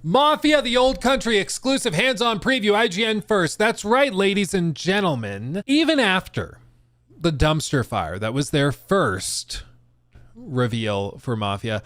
Mafia, the Old Country exclusive hands-on preview, IGN first. That's right, ladies and gentlemen. Even after the dumpster fire that was their first reveal for Mafia,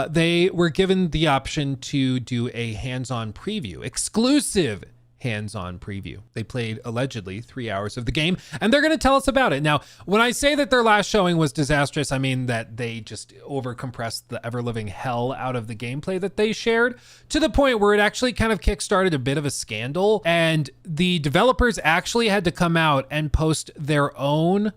they were given the option to do a hands-on preview, exclusive hands-on preview. They played allegedly 3 hours of the game, and they're going to tell us about it. Now, when I say that their last showing was disastrous, I mean that they just over-compressed the ever-living hell out of the gameplay that they shared to the point where it actually kind of kickstarted a bit of a scandal, and the developers actually had to come out and post their own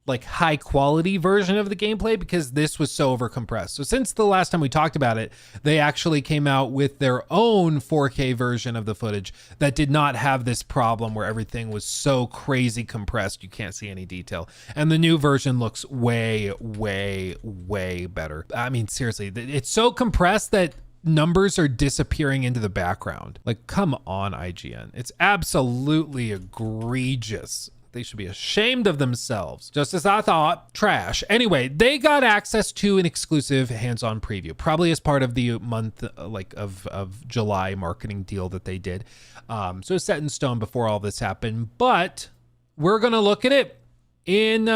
like high quality version of the gameplay because this was so overcompressed. So since the last time we talked about it, they actually came out with their own 4K version of the footage that did not have this problem where everything was so crazy compressed you can't see any detail. And the new version looks way, way, way better. I mean, seriously, it's so compressed that numbers are disappearing into the background. Like, come on, IGN. It's absolutely egregious. They should be ashamed of themselves. Just as I thought, trash. Anyway, they got access to an exclusive hands-on preview, probably as part of the month of July marketing deal that they did. So it's set in stone before all this happened, but we're gonna look at it in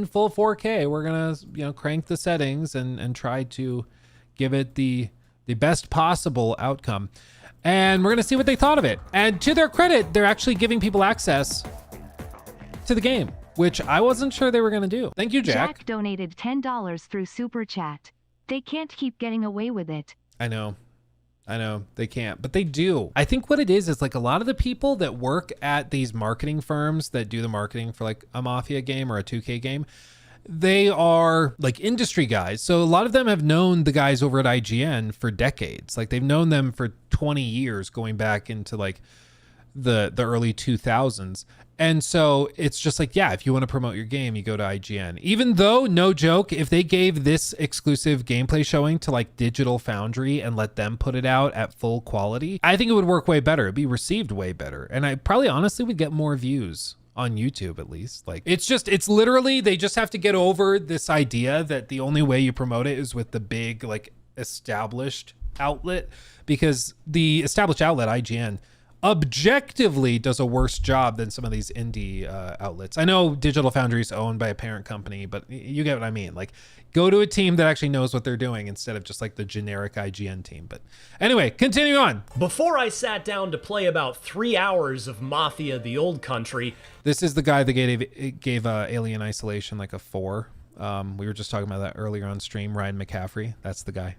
full 4K. We're gonna crank the settings and try to give it the best possible outcome. And we're gonna see what they thought of it. And to their credit, they're actually giving people access to the game, which I wasn't sure they were going to do. Thank you, Jack. Jack donated $10 through Super Chat. They can't keep getting away with it. I know they can't, but they do. I think what it is like a lot of the people that work at these marketing firms that do the marketing for like a Mafia game or a 2K game, they are like industry guys. So a lot of them have known the guys over at IGN for decades. Like they've known them for 20 years going back into like the early 2000s. And so it's just like, yeah, if you want to promote your game, you go to IGN. Even though, no joke, if they gave this exclusive gameplay showing to like Digital Foundry and let them put it out at full quality, I think it would work way better. It'd be received way better. And I probably honestly would get more views on YouTube at least. Like it's literally, they just have to get over this idea that the only way you promote it is with the big like established outlet, because the established outlet, IGN, objectively does a worse job than some of these indie outlets. I know Digital Foundry is owned by a parent company, but you get what I mean. Like, go to a team that actually knows what they're doing instead of just like the generic IGN team. But anyway, continue on. Before I sat down to play about 3 hours of Mafia: The Old Country. This is the guy that gave Alien Isolation like a 4. We were just talking about that earlier on stream. Ryan McCaffrey, that's the guy.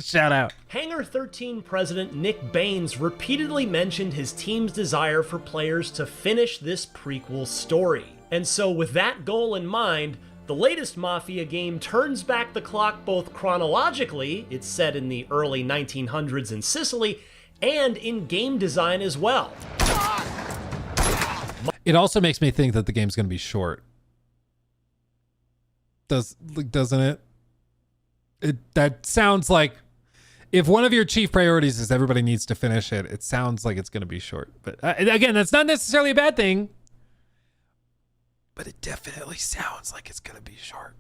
Shout out. Hangar 13 president Nick Baines repeatedly mentioned his team's desire for players to finish this prequel story. And so with that goal in mind, the latest Mafia game turns back the clock both chronologically, it's set in the early 1900s in Sicily, and in game design as well. It also makes me think that the game's going to be short. Doesn't it? That sounds like if one of your chief priorities is everybody needs to finish it, it sounds like it's going to be short. But again, that's not necessarily a bad thing, but it definitely sounds like it's going to be short.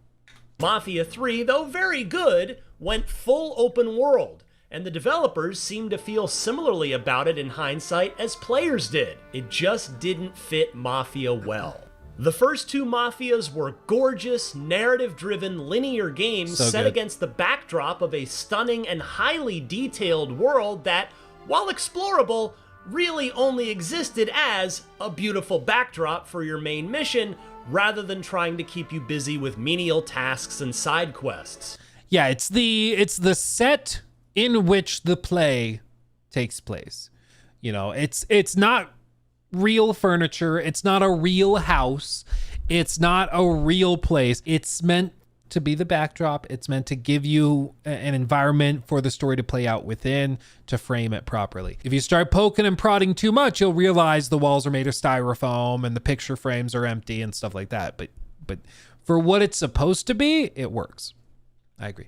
Mafia 3, though very good, went full open world, and the developers seem to feel similarly about it in hindsight as players did. It just didn't fit Mafia well. The first two Mafias were gorgeous, narrative-driven, linear games set against the backdrop of a stunning and highly detailed world that, while explorable, really only existed as a beautiful backdrop for your main mission, rather than trying to keep you busy with menial tasks and side quests. Yeah, it's the set in which the play takes place. You know, it's not real furniture, it's not a real house, it's not a real place. It's meant to be the backdrop. It's meant to give you an environment for the story to play out within, to frame it properly. If you start poking and prodding too much, you'll realize the walls are made of styrofoam and the picture frames are empty and stuff like that. But for what it's supposed to be, it works. I agree.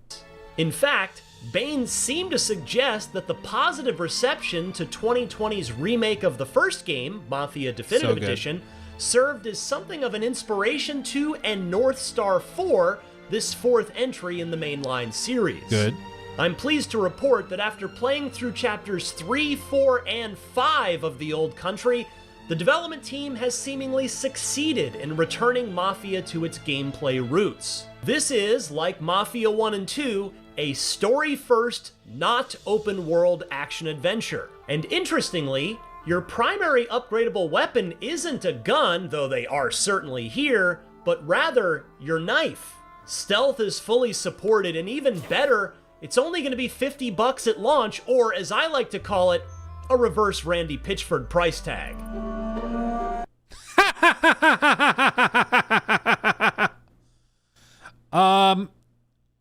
In fact, Baines seemed to suggest that the positive reception to 2020's remake of the first game, Mafia Definitive Edition, served as something of an inspiration to and North Star 4, this fourth entry in the mainline series. Good. I'm pleased to report that after playing through chapters 3, 4, and 5 of The Old Country, the development team has seemingly succeeded in returning Mafia to its gameplay roots. This is, like Mafia 1 and 2, a story-first, not open-world action-adventure. And interestingly, your primary upgradable weapon isn't a gun, though they are certainly here, but rather your knife. Stealth is fully supported, and even better, it's only going to be $50 at launch, or as I like to call it, a reverse Randy Pitchford price tag.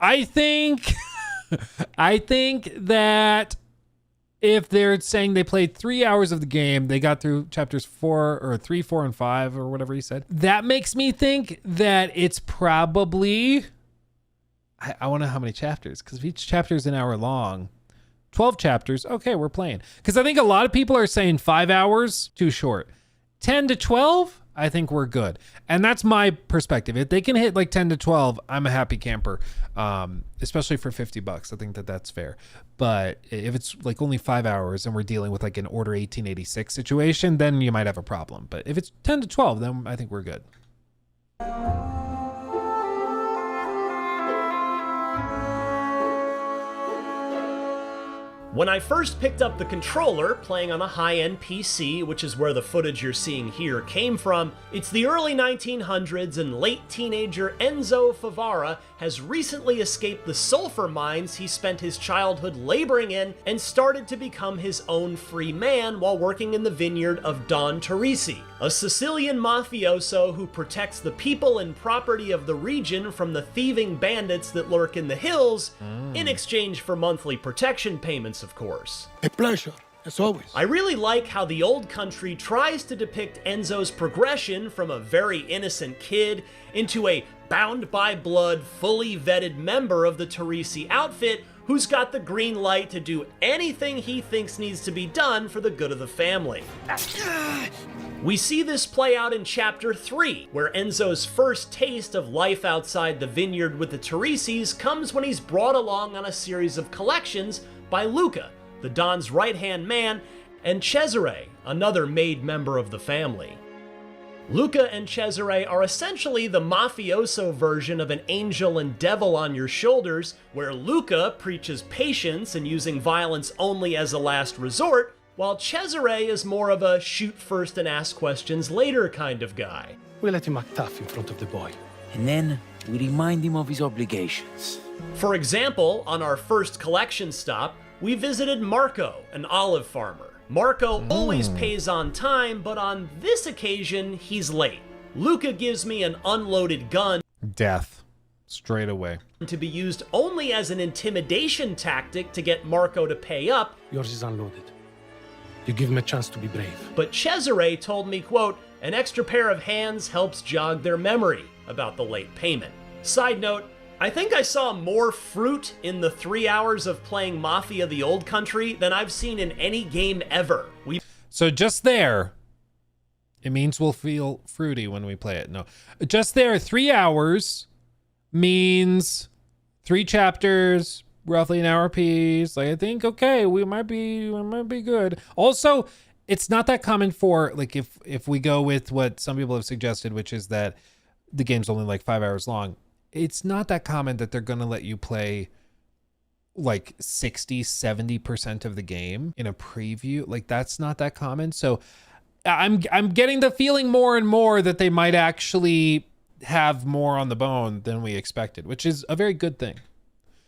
I think that if they're saying they played 3 hours of the game, they got through chapters 3, 4, and 5, or whatever he said. That makes me think that it's probably, I want to know how many chapters, because if each chapter is an hour long, 12 chapters, okay, we're playing. Because I think a lot of people are saying 5 hours, too short. 10 to 12, I think we're good. And that's my perspective. If they can hit like 10 to 12, I'm a happy camper, especially for $50. I think that that's fair. But if it's like only 5 hours and we're dealing with like an Order 1886 situation, then you might have a problem. But if it's 10 to 12, then I think we're good. When I first picked up the controller, playing on a high-end PC, which is where the footage you're seeing here came from, it's the early 1900s and late teenager Enzo Favara has recently escaped the sulfur mines he spent his childhood laboring in and started to become his own free man while working in the vineyard of Don Teresi, a Sicilian mafioso who protects the people and property of the region from the thieving bandits that lurk in the hills in exchange for monthly protection payments, of course. A pleasure, as always. I really like how The Old Country tries to depict Enzo's progression from a very innocent kid into a bound-by-blood, fully vetted member of the Teresi outfit who's got the green light to do anything he thinks needs to be done for the good of the family. We see this play out in Chapter 3, where Enzo's first taste of life outside the vineyard with the Teresis comes when he's brought along on a series of collections by Luca, the Don's right-hand man, and Cesare, another made member of the family. Luca and Cesare are essentially the mafioso version of an angel and devil on your shoulders, where Luca preaches patience and using violence only as a last resort, while Cesare is more of a shoot first and ask questions later kind of guy. We let him act tough in front of the boy. And then we remind him of his obligations. For example, on our first collection stop, we visited Marco, an olive farmer. Marco always pays on time, but on this occasion, he's late. Luca gives me an unloaded gun. Death. Straight away. To be used only as an intimidation tactic to get Marco to pay up. Yours is unloaded. You give him a chance to be brave. But Cesare told me, quote, an extra pair of hands helps jog their memory about the late payment. Side note, I think I saw more fruit in the 3 hours of playing Mafia the Old Country than I've seen in any game ever. So just there, it means we'll feel fruity when we play it. No, just there, 3 hours means 3 chapters, roughly an hour apiece. Like, I think, okay, we might be good. Also, it's not that common for, like, if we go with what some people have suggested, which is that the game's only like 5 hours long. It's not that common that they're going to let you play like 60-70% of the game in a preview. Like, that's not that common. So I'm getting the feeling more and more that they might actually have more on the bone than we expected, which is a very good thing.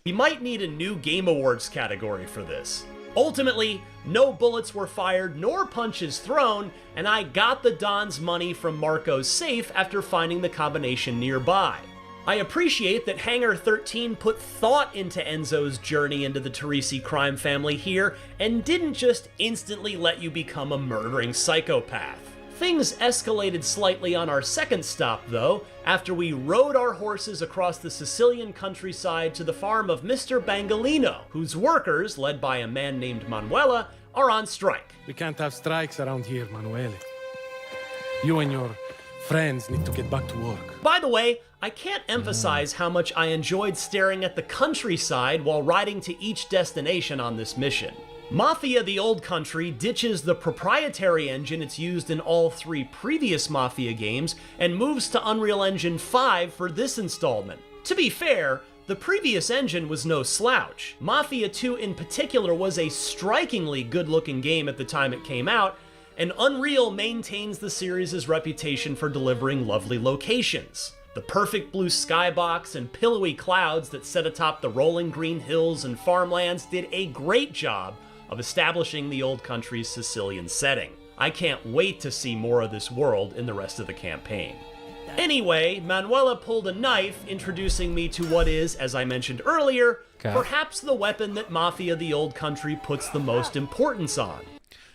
We might need a new Game Awards category for this. Ultimately, no bullets were fired nor punches thrown, and I got the Don's money from Marco's safe after finding the combination nearby. I appreciate that Hangar 13 put thought into Enzo's journey into the Teresi crime family here and didn't just instantly let you become a murdering psychopath. Things escalated slightly on our second stop, though, after we rode our horses across the Sicilian countryside to the farm of Mr. Bangolino, whose workers, led by a man named Manuela, are on strike. We can't have strikes around here, Manuele. You and your friends need to get back to work. By the way, I can't emphasize how much I enjoyed staring at the countryside while riding to each destination on this mission. Mafia: The Old Country ditches the proprietary engine it's used in all 3 previous Mafia games and moves to Unreal Engine 5 for this installment. To be fair, the previous engine was no slouch. Mafia 2 in particular was a strikingly good-looking game at the time it came out, and Unreal maintains the series' reputation for delivering lovely locations. The perfect blue skybox and pillowy clouds that sit atop the rolling green hills and farmlands did a great job of establishing the Old Country's Sicilian setting. I can't wait to see more of this world in the rest of the campaign. Anyway, Manuela pulled a knife, introducing me to what is, as I mentioned earlier, perhaps the weapon that Mafia: The Old Country puts the most importance on.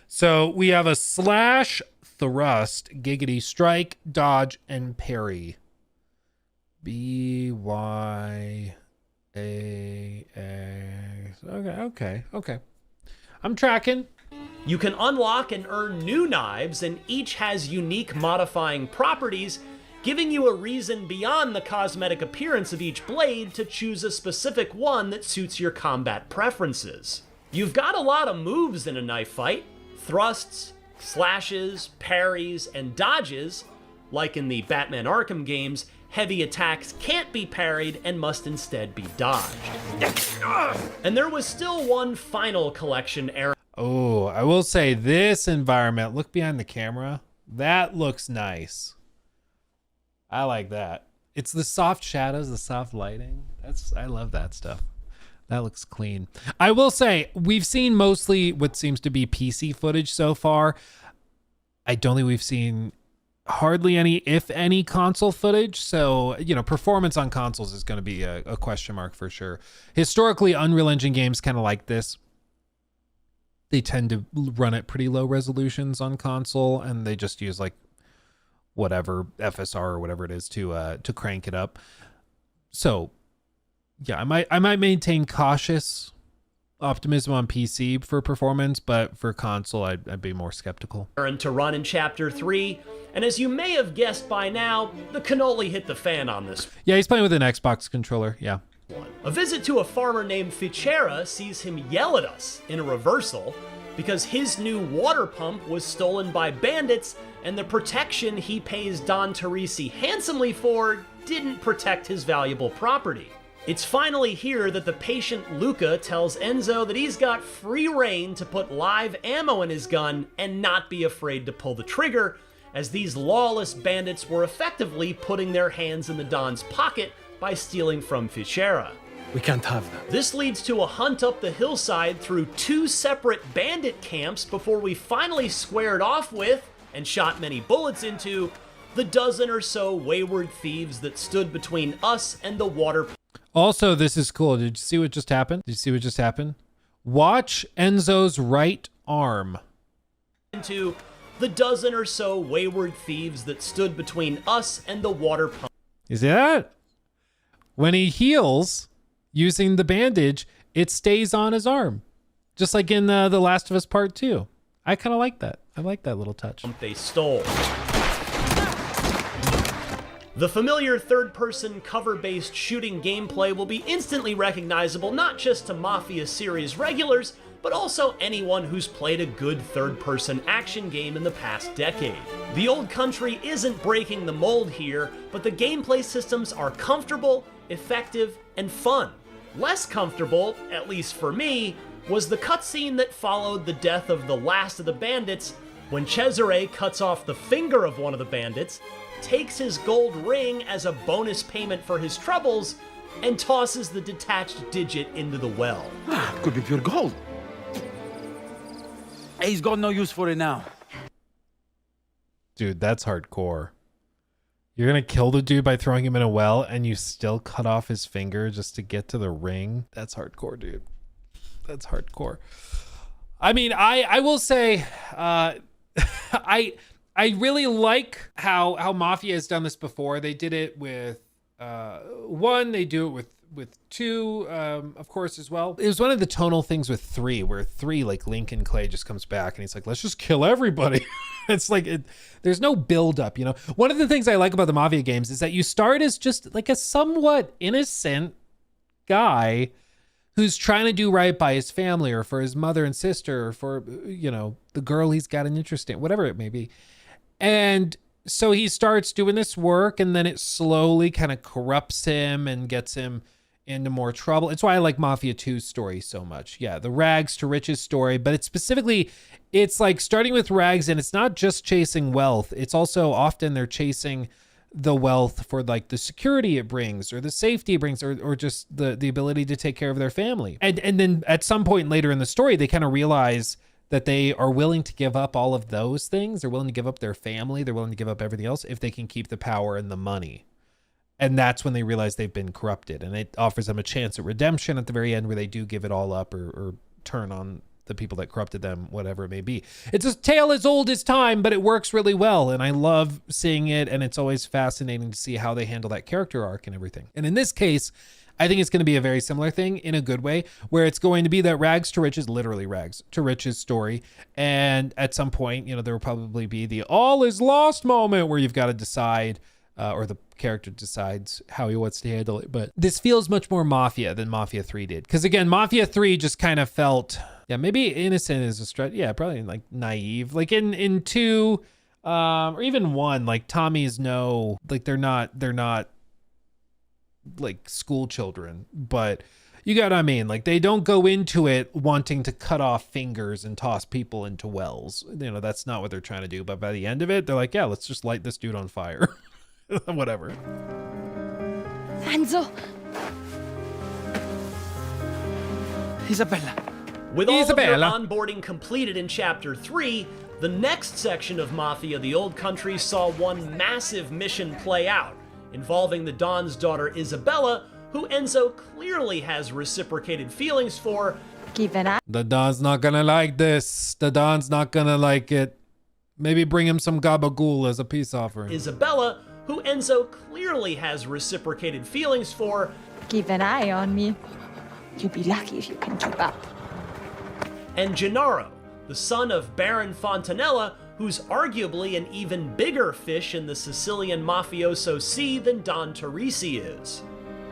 So we have a slash, thrust, giggity, strike, dodge, and parry. B-Y-A-A. Okay. I'm tracking. You can unlock and earn new knives, and each has unique modifying properties, giving you a reason beyond the cosmetic appearance of each blade to choose a specific one that suits your combat preferences. You've got a lot of moves in a knife fight: thrusts, slashes, parries, and dodges. Like in the Batman Arkham games, heavy attacks can't be parried and must instead be dodged. And there was still one final collection error. Oh, I will say this environment, look behind the camera. That looks nice. I like that. It's the soft shadows, the soft lighting. I love that stuff. That looks clean. I will say we've seen mostly what seems to be PC footage so far. I don't think we've seen hardly any, if any, console footage. So, performance on consoles is going to be a question mark for sure. Historically, Unreal Engine games kind of like this. They tend to run at pretty low resolutions on console, and they just use like whatever FSR or whatever it is to crank it up. So yeah, I might maintain cautious optimism on PC for performance, but for console I'd be more skeptical. And to run in Chapter 3, and as you may have guessed by now, the cannoli hit the fan on this. Yeah, he's playing with an Xbox controller. Yeah. A visit to a farmer named Ficera sees him yell at us in a reversal because his new water pump was stolen by bandits, and the protection he pays Don Teresi handsomely for didn't protect his valuable property. It's finally here that the patient Luca tells Enzo that he's got free reign to put live ammo in his gun and not be afraid to pull the trigger, as these lawless bandits were effectively putting their hands in the Don's pocket by stealing from Ficera. We can't have them. This leads to a hunt up the hillside through 2 separate bandit camps before we finally squared off with, and shot many bullets into, the dozen or so wayward thieves that stood between us and the water. Also, this is cool. Did you see what just happened? Did you see what just happened? Watch Enzo's right arm. Into the dozen or so wayward thieves that stood between us and the water pump. You see that? When he heals using the bandage, it stays on his arm. Just like in The Last of Us Part 2. I kind of like that. I like that little touch. They stole. The familiar third-person cover-based shooting gameplay will be instantly recognizable not just to Mafia series regulars, but also anyone who's played a good third-person action game in the past decade. The Old Country isn't breaking the mold here, but the gameplay systems are comfortable, effective, and fun. Less comfortable, at least for me, was the cutscene that followed the death of the last of the bandits, when Cesare cuts off the finger of one of the bandits, takes his gold ring as a bonus payment for his troubles, and tosses the detached digit into the well. Could be pure gold. He's got no use for it now. Dude, that's hardcore. You're gonna kill the dude by throwing him in a well, and you still cut off his finger just to get to the ring? That's hardcore, dude. That's hardcore. I mean, I will say, I really like how Mafia has done this before. They did it with they do it with 2, of course, as well. It was one of the tonal things with 3, where 3, like Lincoln Clay just comes back and he's like, let's just kill everybody. It's like, there's no build up, you know? One of the things I like about the Mafia games is that you start as just like a somewhat innocent guy who's trying to do right by his family or for his mother and sister or for, you know, the girl he's got an interest in, whatever it may be. And so he starts doing this work, and then it slowly kind of corrupts him and gets him into more trouble. It's why I like Mafia 2's story so much. Yeah, the rags to riches story, but it's specifically, it's like starting with rags, and it's not just chasing wealth. It's also often they're chasing the wealth for like the security it brings or the safety it brings or just the ability to take care of their family. And then at some point later in the story, they kind of realize that they are willing to give up all of those things. They're willing to give up their family. They're willing to give up everything else if they can keep the power and the money. And that's when they realize they've been corrupted. And it offers them a chance at redemption at the very end where they do give it all up or turn on the people that corrupted them, whatever it may be. It's a tale as old as time, but it works really well. And I love seeing it. And it's always fascinating to see how they handle that character arc and everything. And in this case, I think it's going to be a very similar thing in a good way, where it's going to be that rags to riches, literally rags to riches story. And at some point, you know, there will probably be the all is lost moment where you've got to decide, or the character decides how he wants to handle it. But this feels much more Mafia than Mafia 3 did. Because again, Mafia 3 just kind of felt, yeah, maybe innocent is a stretch. Yeah, probably like naive. Like in 2, or even 1, like Tommy's like they're not like school children, but you got what I mean? Like they don't go into it wanting to cut off fingers and toss people into wells. You know, that's not what they're trying to do. But by the end of it, they're like, yeah, let's just light this dude on fire. Whatever. Enzo. Isabella. With all of your onboarding completed in Chapter 3, the next section of Mafia: The Old Country saw one massive mission play out, involving the Don's daughter Isabella, who Enzo clearly has reciprocated feelings for. The Don's not gonna like this. The Don's not gonna like it. Maybe bring him some gabagool as a peace offering. Isabella, who Enzo clearly has reciprocated feelings for. Keep an eye on me. You'll be lucky if you can keep up. And Gennaro, the son of Baron Fontanella, who's arguably an even bigger fish in the Sicilian mafioso sea than Don Teresi is.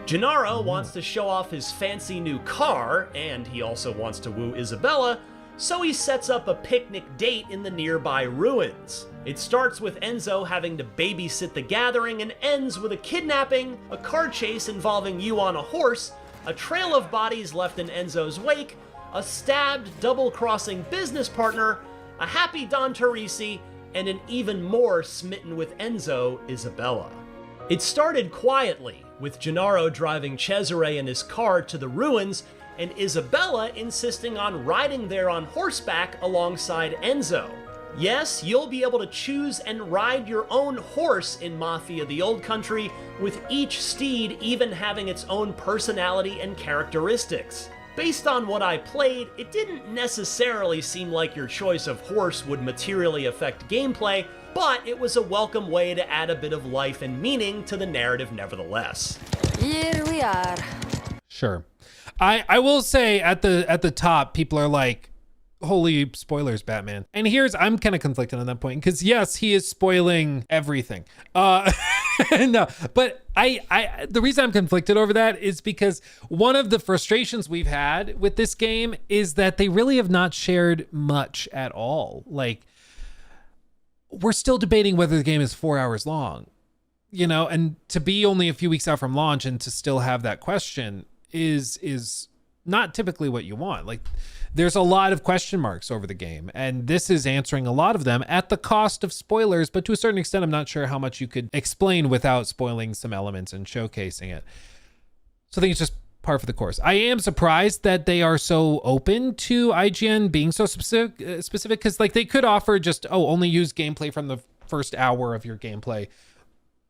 Gennaro wants to show off his fancy new car, and he also wants to woo Isabella, so he sets up a picnic date in the nearby ruins. It starts with Enzo having to babysit the gathering and ends with a kidnapping, a car chase involving you on a horse, a trail of bodies left in Enzo's wake, a stabbed, double-crossing business partner, a happy Don Teresi, and an even more smitten with Enzo, Isabella. It started quietly, with Gennaro driving Cesare in his car to the ruins, and Isabella insisting on riding there on horseback alongside Enzo. Yes, you'll be able to choose and ride your own horse in Mafia: The Old Country, with each steed even having its own personality and characteristics. Based on what I played, it didn't necessarily seem like your choice of horse would materially affect gameplay, but it was a welcome way to add a bit of life and meaning to the narrative nevertheless. Here we are. Sure. I will say at the top, people are like, holy spoilers, Batman. And I'm kind of conflicted on that point, because yes, he is spoiling everything. No, but the reason I'm conflicted over that is because one of the frustrations we've had with this game is that they really have not shared much at all. Like, we're still debating whether the game is 4 hours long, you know, and to be only a few weeks out from launch and to still have that question is not typically what you want. Like, there's a lot of question marks over the game, and this is answering a lot of them at the cost of spoilers, but to a certain extent, I'm not sure how much you could explain without spoiling some elements and showcasing it. So I think it's just par for the course. I am surprised that they are so open to IGN being so specific, because like they could offer just, only use gameplay from the first hour of your gameplay.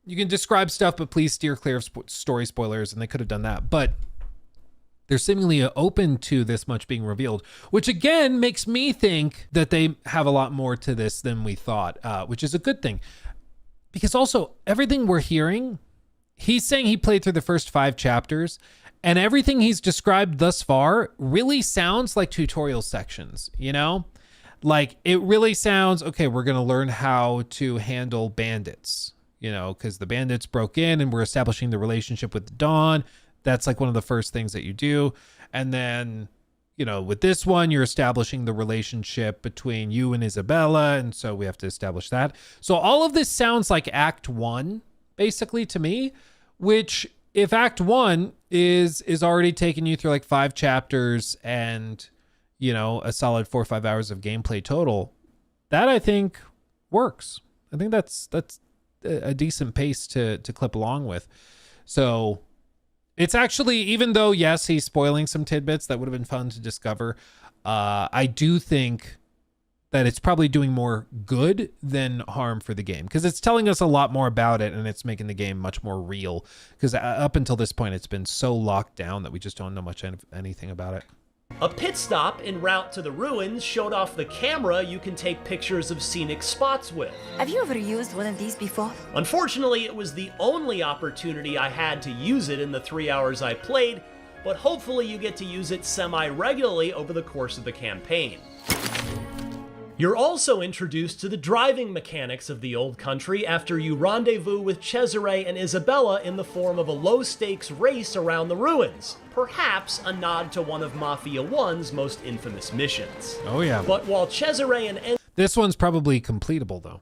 You can describe stuff, but please steer clear of story spoilers, and they could have done that. But they're seemingly open to this much being revealed, which again makes me think that they have a lot more to this than we thought, which is a good thing. Because also, everything we're hearing, he's saying he played through the first 5 chapters, And everything he's described thus far really sounds like tutorial sections, you know? Like, it really sounds, okay, we're going to learn how to handle bandits, you know, because the bandits broke in and we're establishing the relationship with the Dawn. That's like one of the first things that you do. And then, you know, with this one, you're establishing the relationship between you and Isabella. And so we have to establish that. So all of this sounds like Act 1, basically, to me, which if Act 1 is already taking you through like 5 chapters and, you know, a solid 4 or 5 hours of gameplay total, that I think works. I think that's a decent pace to clip along with. So it's actually, even though, yes, he's spoiling some tidbits that would have been fun to discover, I do think that it's probably doing more good than harm for the game, because it's telling us a lot more about it and it's making the game much more real, because up until this point it's been so locked down that we just don't know much anything about it. A pit stop en route to the ruins showed off the camera you can take pictures of scenic spots with. Have you ever used one of these before? Unfortunately, it was the only opportunity I had to use it in the 3 hours I played, but hopefully you get to use it semi-regularly over the course of the campaign. You're also introduced to the driving mechanics of the Old Country after you rendezvous with Cesare and Isabella in the form of a low-stakes race around the ruins, perhaps a nod to one of Mafia 1's most infamous missions. Oh yeah. But while Cesare and This one's probably completable though.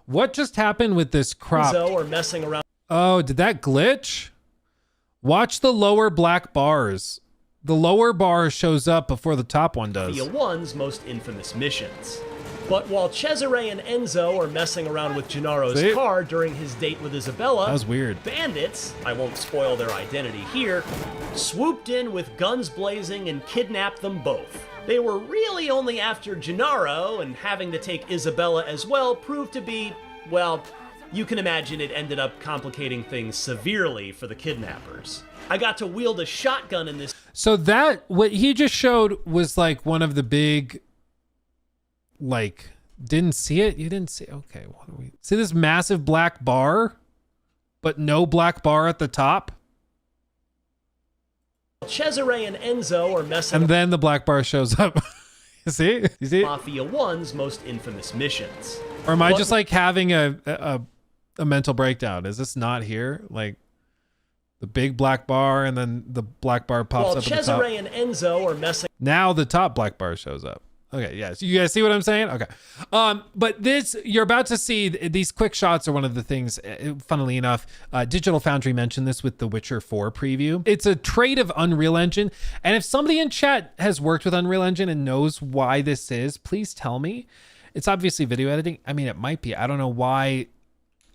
What just happened with this crop? Enzo are messing around. Oh, did that glitch? Watch the lower black bars. The lower bar shows up before the top one does. Mafia 1's most infamous missions. But while Cesare and Enzo are messing around with Gennaro's car during his date with Isabella, that was weird. Bandits, I won't spoil their identity here, swooped in with guns blazing and kidnapped them both. They were really only after Gennaro, and having to take Isabella as well proved to be, well, you can imagine it ended up complicating things severely for the kidnappers. I got to wield a shotgun in this. So that, what he just showed was like one of the big, like, didn't see it? You didn't see, okay, what do we, see this massive black bar, but no black bar at the top? Cesare and Enzo are messing. And then the black bar shows up. You see? You see? Mafia 1's most infamous missions. Or am I just like having a mental breakdown? Is this not here? Like, the big black bar and then the black bar pops up at the top. Cesare and Enzo are messing. Now the top black bar shows up. Okay, yes. You guys see what I'm saying? Okay. But this, you're about to see, these quick shots are one of the things, funnily enough, Digital Foundry mentioned this with the Witcher 4 preview. It's a trait of Unreal Engine. And if somebody in chat has worked with Unreal Engine and knows why this is, please tell me. It's obviously video editing. I mean, it might be. I don't know why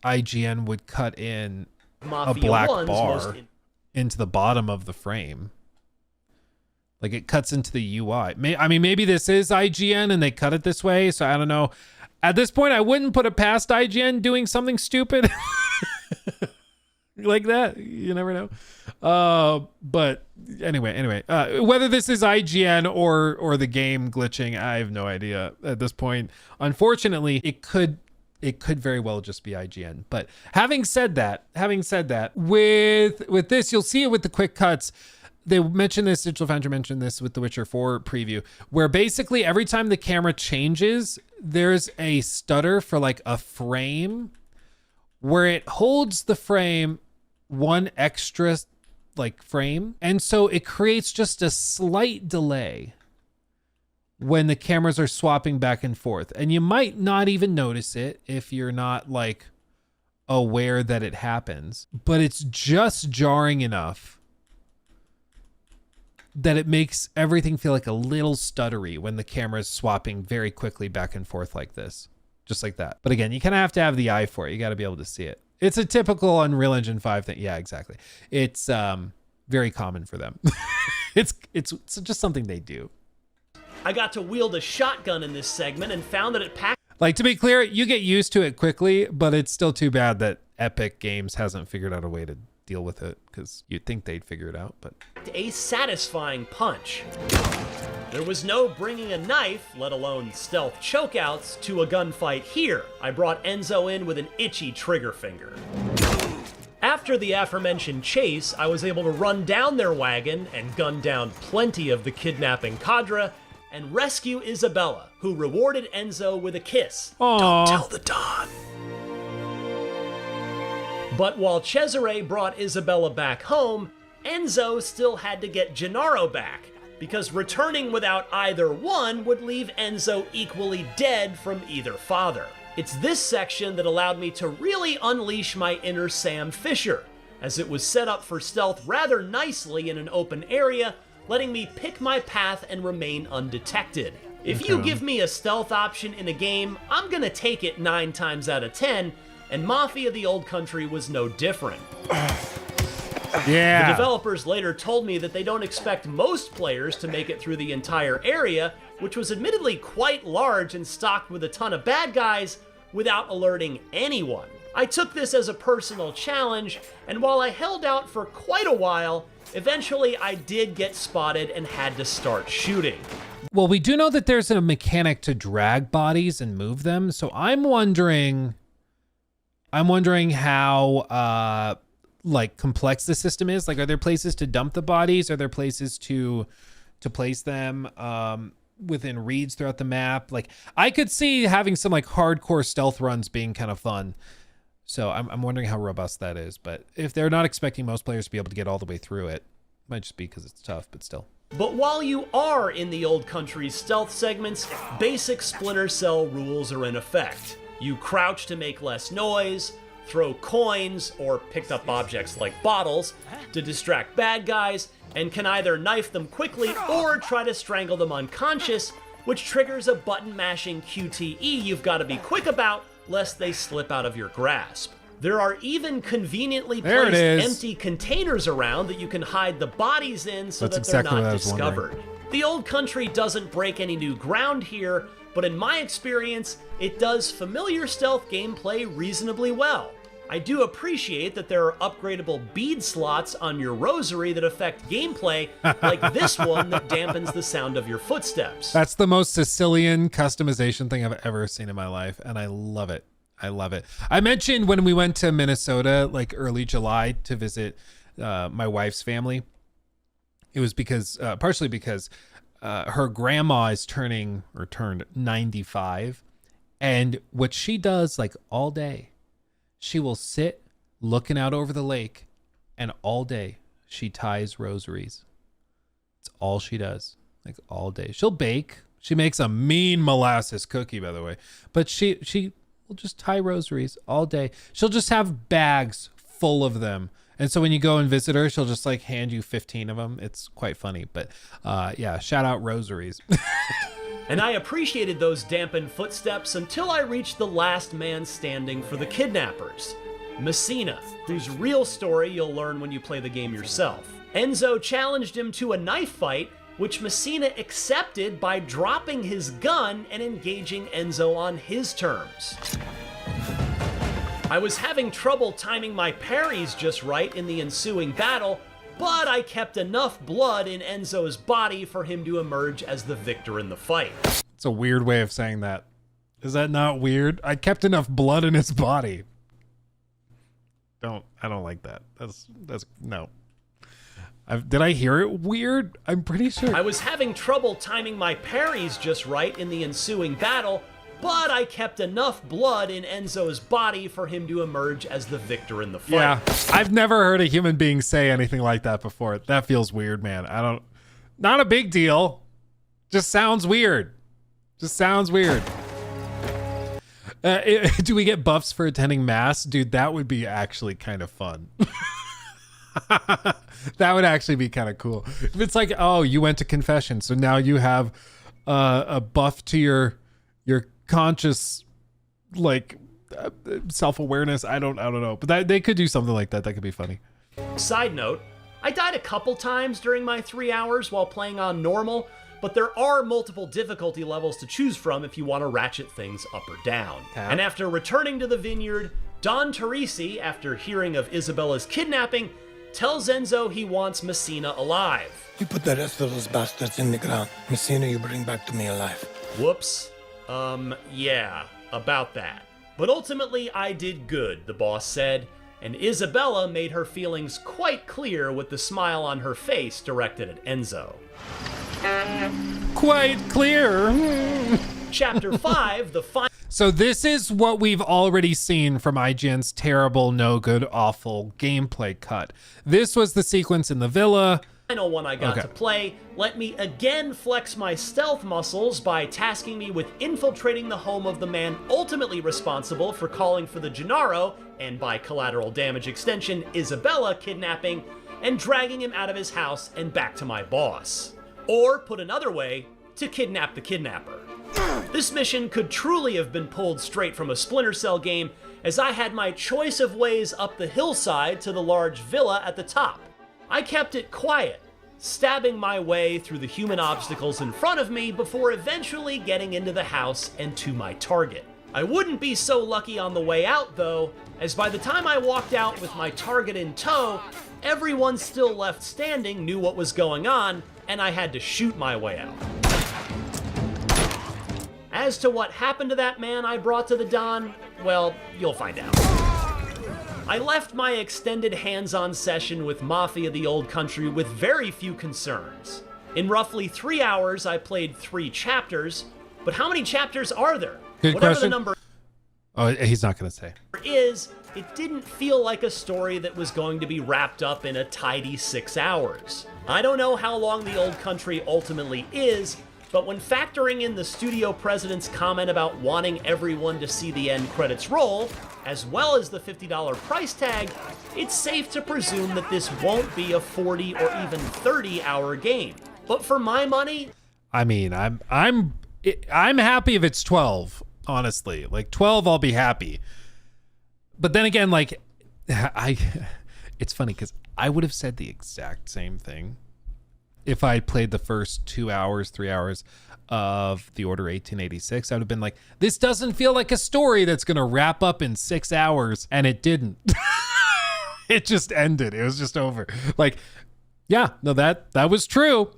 IGN would cut in a black bar into the bottom of the frame. Like, it cuts into the UI. I mean, maybe this is IGN and they cut it this way, so I don't know. At this point, I wouldn't put it past IGN doing something stupid like that. You never know. But anyway, whether this is IGN or the game glitching, I have no idea at this point. Unfortunately, it could very well just be IGN. But having said that, with this, you'll see it with the quick cuts. They mentioned this, Digital Foundry mentioned this with the Witcher 4 preview, where basically every time the camera changes, there's a stutter for like a frame where it holds the frame one extra like frame. And so it creates just a slight delay when the cameras are swapping back and forth. And you might not even notice it if you're not like aware that it happens, but it's just jarring enough that it makes everything feel like a little stuttery when the camera is swapping very quickly back and forth like this, just like that. But again, you kind of have to have the eye for it. You got to be able to see it. It's a typical Unreal Engine 5 thing. Yeah, exactly. It's very common for them. It's just something they do. I got to wield a shotgun in this segment and found that it packed. Like, to be clear, you get used to it quickly, but it's still too bad that Epic Games hasn't figured out a way to deal with it, because you'd think they'd figure it out, but a satisfying punch. There was no bringing a knife, let alone stealth chokeouts, to a gunfight here. I brought Enzo in with an itchy trigger finger. After the aforementioned chase, I was able to run down their wagon and gun down plenty of the kidnapping cadre and rescue Isabella, who rewarded Enzo with a kiss. Aww. Don't tell the Don. But while Cesare brought Isabella back home, Enzo still had to get Gennaro back, because returning without either one would leave Enzo equally dead from either father. It's this section that allowed me to really unleash my inner Sam Fisher, as it was set up for stealth rather nicely in an open area, letting me pick my path and remain undetected. If you give me a stealth option in a game, I'm gonna take it 9 times out of 10, and Mafia: The Old Country was no different. Yeah. The developers later told me that they don't expect most players to make it through the entire area, which was admittedly quite large and stocked with a ton of bad guys, without alerting anyone. I took this as a personal challenge, and while I held out for quite a while, eventually I did get spotted and had to start shooting. Well, we do know that there's a mechanic to drag bodies and move them, so I'm wondering how like complex the system is. Like, are there places to dump the bodies? Are there places to place them within reeds throughout the map? Like, I could see having some like hardcore stealth runs being kind of fun. So I'm wondering how robust that is. But if they're not expecting most players to be able to get all the way through it, might just be because it's tough, but still. But while you are in the Old Country's stealth segments, basic Splinter Cell rules are in effect. You crouch to make less noise, throw coins or picked up objects like bottles to distract bad guys, and can either knife them quickly or try to strangle them unconscious, which triggers a button-mashing QTE you've got to be quick about, lest they slip out of your grasp. There are even conveniently placed empty containers around that you can hide the bodies in so that they're not discovered. The Old Country doesn't break any new ground here, but in my experience, it does familiar stealth gameplay reasonably well. I do appreciate that there are upgradable bead slots on your rosary that affect gameplay, like this one that dampens the sound of your footsteps. That's the most Sicilian customization thing I've ever seen in my life, and I love it. I love it. I mentioned when we went to Minnesota, like early July, to visit my wife's family. It was because, partially because her grandma is turned 95. And what she does like all day, she will sit looking out over the lake, and all day she ties rosaries. It's all she does, like all day. She'll bake. She makes a mean molasses cookie, by the way, but she will just tie rosaries all day. She'll just have bags full of them. And so when you go and visit her, she'll just like hand you 15 of them. It's quite funny, but yeah, shout out rosaries. And I appreciated those dampened footsteps until I reached the last man standing for the kidnappers, Messina, whose real story you'll learn when you play the game yourself. Enzo challenged him to a knife fight, which Messina accepted by dropping his gun and engaging Enzo on his terms. I was having trouble timing my parries just right in the ensuing battle, but I kept enough blood in Enzo's body for him to emerge as the victor in the fight. It's a weird way of saying that. Is that not weird? I kept enough blood in his body. I don't like that. That's no. Did I hear it weird? I'm pretty sure. I was having trouble timing my parries just right in the ensuing battle, but I kept enough blood in Enzo's body for him to emerge as the victor in the fight. Yeah, I've never heard a human being say anything like that before. That feels weird, man. Not a big deal. Just sounds weird. Do we get buffs for attending mass? Dude, that would be actually kind of fun. That would actually be kind of cool. If it's like, oh, you went to confession, so now you have a buff to your conscious, like, self-awareness. I don't know, but they could do something like that. That could be funny. Side note, I died a couple times during my 3 hours while playing on normal, but there are multiple difficulty levels to choose from if you want to ratchet things up or down. And after returning to the vineyard, Don Teresi, after hearing of Isabella's kidnapping, tells Enzo he wants Messina alive. You put the rest of those bastards in the ground. Messina you bring back to me alive. Whoops. Yeah, about that. But ultimately, I did good, the boss said. and Isabella made her feelings quite clear with the smile on her face directed at Enzo. Quite clear. Chapter 5, the final. So this is what we've already seen from IGN's terrible, no good, awful gameplay cut. This was the sequence in the villa. Final one I got to play let me again flex my stealth muscles by tasking me with infiltrating the home of the man ultimately responsible for calling for the Gennaro, and by collateral damage extension, Isabella kidnapping, and dragging him out of his house and back to my boss. Or, put another way, to kidnap the kidnapper. This mission could truly have been pulled straight from a Splinter Cell game, as I had my choice of ways up the hillside to the large villa at the top. I kept it quiet, stabbing my way through the human obstacles in front of me before eventually getting into the house and to my target. I wouldn't be so lucky on the way out though, as by the time I walked out with my target in tow, everyone still left standing knew what was going on, and I had to shoot my way out. As to what happened to that man I brought to the Don, well, you'll find out. I left my extended hands-on session with Mafia the Old Country with very few concerns. In roughly 3 hours, I played 3 chapters, but how many chapters are there? Good Whatever question. the number Oh, he's not going to say. is, it didn't feel like a story that was going to be wrapped up in a tidy 6 hours. I don't know how long the Old Country ultimately is, but when factoring in the studio president's comment about wanting everyone to see the end credits roll, as well as the $50 price tag, it's safe to presume that this won't be a 40 or even 30-hour game. But for my money, I mean, I'm happy if it's 12, honestly. Like 12, I'll be happy. But then again, like it's funny because I would have said the exact same thing if I played the first 2 hours, 3 hours of The Order 1886. I would have been like, this doesn't feel like a story that's going to wrap up in 6 hours. And it didn't. It just ended. It was just over. Like, yeah, no, that was true.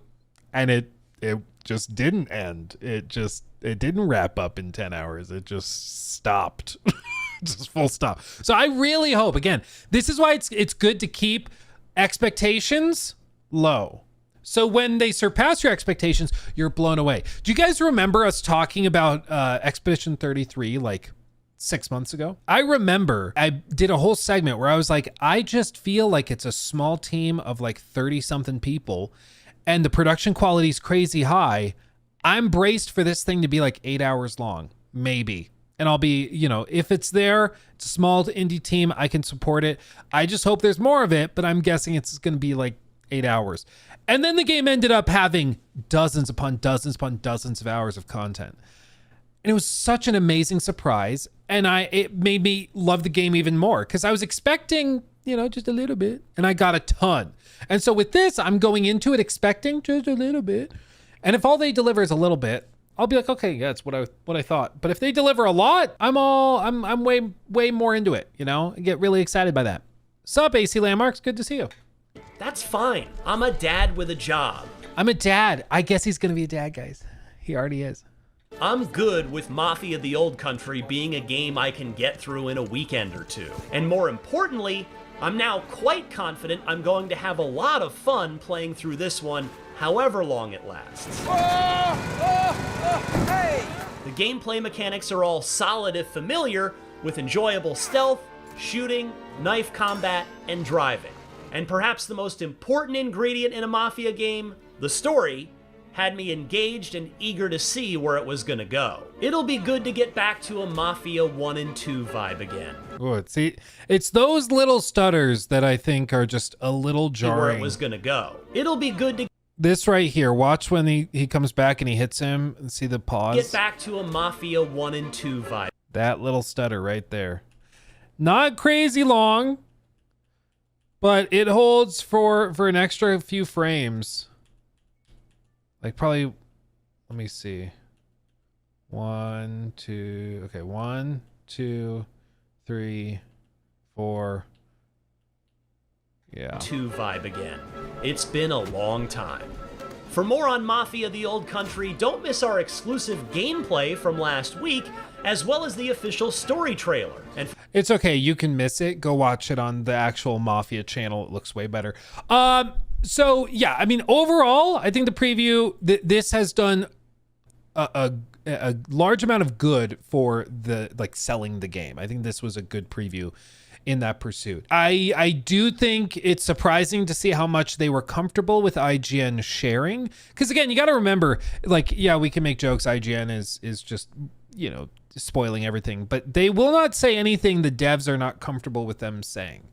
And it just didn't end. It didn't wrap up in 10 hours. It just stopped. Just full stop. So I really hope, again, this is why it's good to keep expectations low. So when they surpass your expectations, you're blown away. Do you guys remember us talking about Expedition 33 like 6 months ago? I remember I did a whole segment where I was like, I just feel like it's a small team of like 30 something people and the production quality is crazy high. I'm braced for this thing to be like 8 hours long, maybe. And I'll be, if it's there, it's a small indie team, I can support it. I just hope there's more of it, but I'm guessing it's going to be like 8 hours. And then the game ended up having dozens upon dozens upon dozens of hours of content. And it was such an amazing surprise. And it made me love the game even more because I was expecting, just a little bit. And I got a ton. And so with this, I'm going into it expecting just a little bit. And if all they deliver is a little bit, I'll be like, okay, yeah, that's what I thought. But if they deliver a lot, I'm way more into it, I get really excited by that. Sup, AC Landmarks, good to see you. that's fine. I'm a dad with a job. I'm a dad. I guess he's gonna be a dad, guys. He already is. I'm good with Mafia the Old Country being a game I can get through in a weekend or two. And more importantly, I'm now quite confident I'm going to have a lot of fun playing through this one, however long it lasts. Hey! The gameplay mechanics are all solid if familiar, with enjoyable stealth, shooting, knife combat, and driving. And perhaps the most important ingredient in a Mafia game, the story, had me engaged and eager to see where it was gonna go. It'll be good to get back to a Mafia 1 and 2 vibe again. Oh, see, it's those little stutters that I think are just a little jarring. Where it was gonna go. It'll be good to This right here, watch when he comes back and he hits him and see the pause. get back to a Mafia 1 and 2 vibe. That little stutter right there. Not crazy long, but it holds for an extra few frames. Like probably, let me see. 1, 2, okay, 1, 2, 3, 4. Yeah. 2 vibe again. It's been a long time. For more on Mafia: The Old Country, don't miss our exclusive gameplay from last week, as well as the official story trailer. And It's okay. You can miss it. Go watch it on the actual Mafia channel. It looks way better. So yeah, I mean, overall, I think the preview, this has done a large amount of good for the, like, selling the game. I think this was a good preview in that pursuit. I do think it's surprising to see how much they were comfortable with IGN sharing. Because again, you got to remember, like, yeah, we can make jokes. IGN is just, you know, spoiling everything, but they will not say anything the devs are not comfortable with them saying.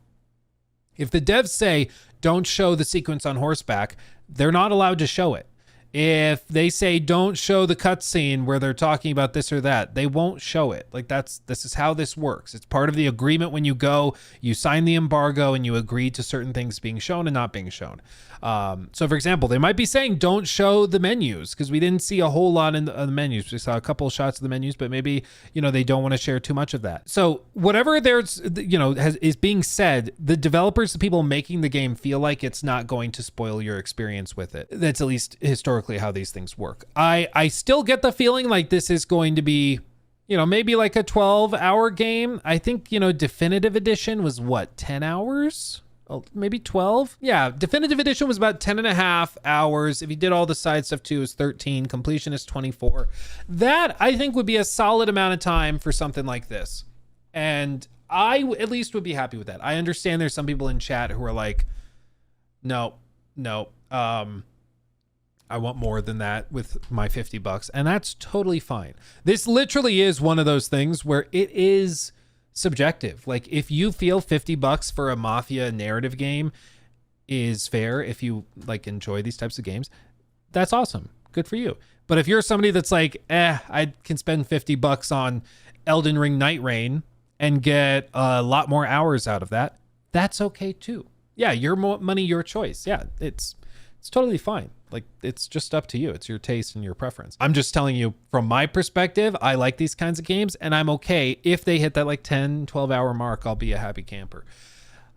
If the devs say, don't show the sequence on horseback, they're not allowed to show it. If they say, don't show the cutscene where they're talking about this or that, they won't show it. Like, this is how this works. It's part of the agreement. When you go, you sign the embargo and you agree to certain things being shown and not being shown. So for example, they might be saying, don't show the menus, because we didn't see a whole lot in the menus. We saw a couple of shots of the menus, but maybe, you know, they don't want to share too much of that. So whatever there's, you know, is being said, the developers, the people making the game, feel like it's not going to spoil your experience with it. That's at least historically how these things work. I still get the feeling like this is going to be, you know, maybe like a 12-hour game. I think, you know, Definitive Edition was what, 10 hours? Oh, maybe 12? Yeah, Definitive Edition was about 10 and a half hours. If you did all the side stuff too, it was 13. Completion is 24. That, I think, would be a solid amount of time for something like this. And I at least would be happy with that. I understand there's some people in chat who are like, no, I want more than that with my $50, and that's totally fine. This literally is one of those things where it is subjective. Like, if you feel $50 for a Mafia narrative game is fair, if you like enjoy these types of games, that's awesome. Good for you. But if you're somebody that's like, I can spend $50 on Elden Ring Night Rain and get a lot more hours out of that, that's okay too. Yeah, your money, your choice. Yeah, it's totally fine. Like, it's just up to you. It's your taste and your preference. I'm just telling you from my perspective, I like these kinds of games, and I'm okay if they hit that like 10, 12-hour mark. I'll be a happy camper.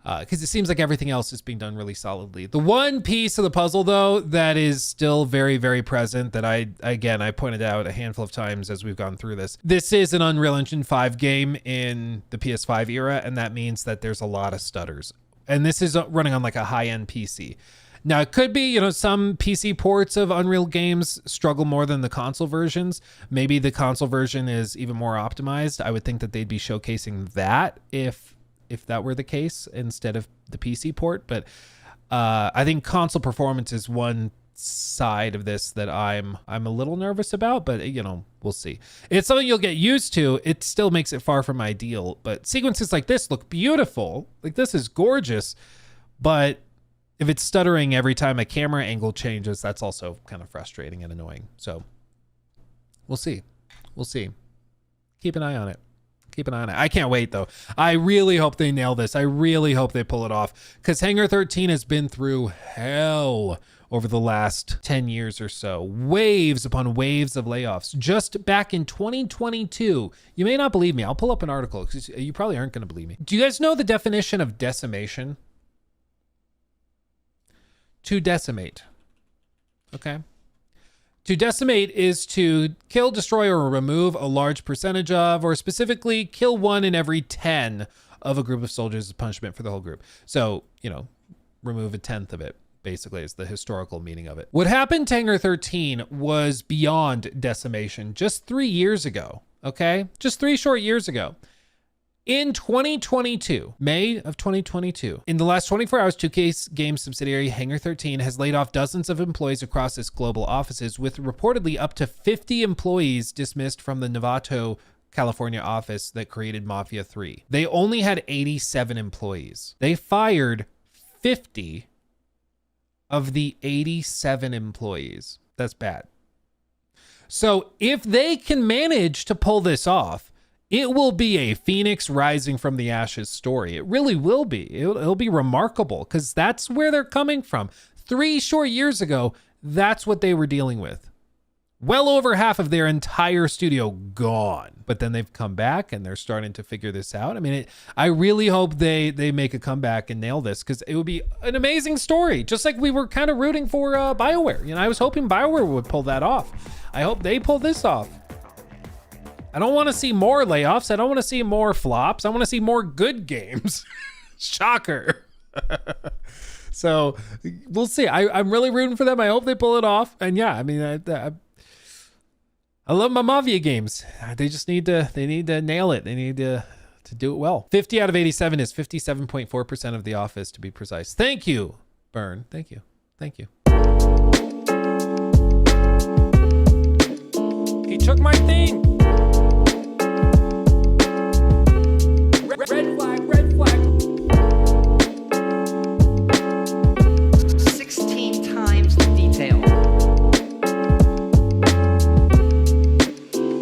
Because it seems like everything else is being done really solidly. The one piece of the puzzle, though, that is still very, very present, that I pointed out a handful of times as we've gone through this. This is an Unreal Engine 5 game in the PS5 era, and that means that there's a lot of stutters. And this is running on like a high-end PC. Now, it could be, you know, some PC ports of Unreal games struggle more than the console versions. Maybe the console version is even more optimized. I would think that they'd be showcasing that if that were the case instead of the PC port. But I think console performance is one side of this that I'm a little nervous about, but, you know, we'll see. It's something you'll get used to. It still makes it far from ideal, but sequences like this look beautiful. Like, this is gorgeous, but if it's stuttering every time a camera angle changes, that's also kind of frustrating and annoying. So we'll see. We'll see. Keep an eye on it. Keep an eye on it. I can't wait, though. I really hope they nail this. I really hope they pull it off, because Hangar 13 has been through hell over the last 10 years or so. Waves upon waves of layoffs. Just back in 2022, you may not believe me. I'll pull up an article because you probably aren't going to believe me. Do you guys know the definition of decimation? To decimate. Okay. To decimate is to kill, destroy, or remove a large percentage of, or specifically kill 1 in every 10 of a group of soldiers as punishment for the whole group. So, you know, remove 1/10 of it, basically, is the historical meaning of it. What happened to Hangar 13 was beyond decimation just 3 years ago. Okay. Just 3 short years ago. In 2022, May of 2022, in the last 24 hours, 2K Games subsidiary Hangar 13 has laid off dozens of employees across its global offices, with reportedly up to 50 employees dismissed from the Novato, California office that created Mafia 3. They only had 87 employees. They fired 50 of the 87 employees. That's bad. So if they can manage to pull this off, it will be a phoenix rising from the ashes story. It really will be. It'll be remarkable, because that's where they're coming from. 3 short years ago, that's what they were dealing with. well over half of their entire studio gone. But then they've come back and they're starting to figure this out. I mean, I really hope they make a comeback and nail this, because it would be an amazing story. Just like we were kind of rooting for BioWare. You know, I was hoping BioWare would pull that off. I hope they pull this off. I don't want to see more layoffs. I don't want to see more flops. I want to see more good games. Shocker. So we'll see. I'm really rooting for them. I hope they pull it off. And yeah, I mean, I love my Mafia games. They just need to nail it. They need to do it well. 50 out of 87 is 57.4% of the office, to be precise. Thank you, Burn. Thank you. Thank you. He took my thing.